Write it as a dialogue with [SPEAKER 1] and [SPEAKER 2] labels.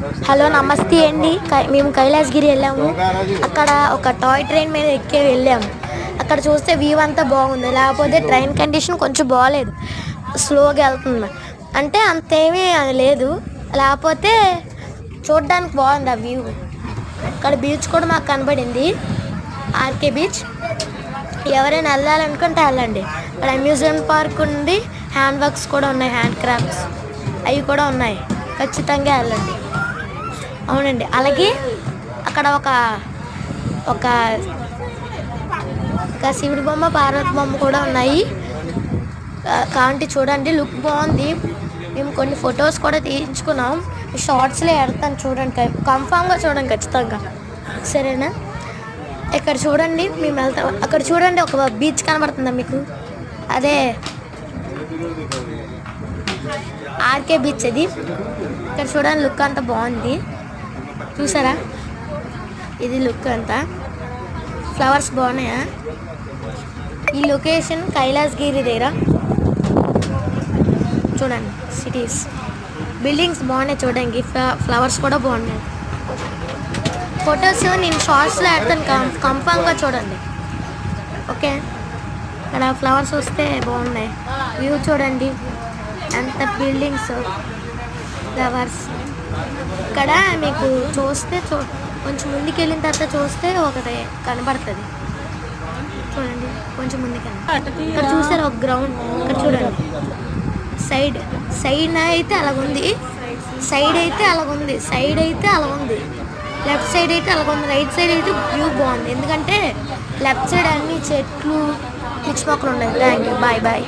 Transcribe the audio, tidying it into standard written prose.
[SPEAKER 1] Hello నమస్తే అండి. మేము కైలాసగిరి వెళ్ళాము. అక్కడ ఒక టాయ్ ట్రైన్ మీద ఎక్కి వెళ్ళాము. అక్కడ చూస్తే వ్యూ అంతా బాగుంది. లేకపోతే ట్రైన్ కండిషన్ కొంచెం బాగాలేదు, స్లోగా వెళ్తుంది. అంటే అంతేమీ లేదు, లేకపోతే చూడడానికి బాగుంది ఆ వ్యూ. అక్కడ బీచ్ కూడా మాకు కనబడింది, ఆర్కే బీచ్. ఎవరైనా వెళ్ళాలనుకుంటే వెళ్ళండి. అక్కడ అమ్యూజ్మెంట్ పార్క్ ఉంది, హ్యాండ్ వర్క్స్ కూడా ఉన్నాయి, హ్యాండ్ క్రాఫ్ట్స్ అవి కూడా ఉన్నాయి. ఖచ్చితంగా వెళ్ళండి. అవునండి. అలాగే అక్కడ ఒక ఒక ఒక శివుడి బొమ్మ, పార్వతి బొమ్మ కూడా ఉన్నాయి. కాంటి చూడండి, లుక్ బాగుంది. మేము కొన్ని ఫొటోస్ కూడా తీయించుకున్నాం. షార్ట్స్లో ఎడతాను చూడండి, కన్ఫామ్గా చూడండి ఖచ్చితంగా, సరేనా? ఇక్కడ చూడండి, మేము వెళ్తాం. అక్కడ చూడండి, ఒక బీచ్ కనబడుతుందా మీకు? అదే ఆర్కే బీచ్. అది ఇక్కడ చూడండి, లుక్ అంతా బాగుంది, చూసారా? ఇది లుక్ అంతా, ఫ్లవర్స్ బాగున్నాయా? ఈ లొకేషన్ కైలాసగిరి దగ్గర. చూడండి, సిటీస్, బిల్డింగ్స్ బాగున్నాయి చూడండి, ఫ్లవర్స్ కూడా బాగున్నాయి. ఫొటోస్ నేను షార్ట్స్లో పెడతాను, కన్ఫామ్గా చూడండి, ఓకే? ఇక్కడ ఫ్లవర్స్ వస్తే బాగున్నాయి. వ్యూ చూడండి, ఎంత బిల్డింగ్స్, ఫ్లవర్స్. ఇక్కడ మీకు చూస్తే కొంచెం ముందుకు వెళ్ళిన తర్వాత చూస్తే ఒకటి కనబడుతుంది, చూడండి. కొంచెం ముందుకెళ్ళి ఇక్కడ చూసారు ఒక గ్రౌండ్. ఇక్కడ చూడండి, సైడ్ అయితే అలాగుంది, సైడ్ అయితే అలాగుంది, లెఫ్ట్ సైడ్ అయితే అలాగుంది, రైట్ సైడ్ అయితే వ్యూ బాగుంది. ఎందుకంటే లెఫ్ట్ సైడ్ అన్ని చెట్లు, పిచ్చి మొక్కలు ఉన్నాయి. Thank you, bye bye.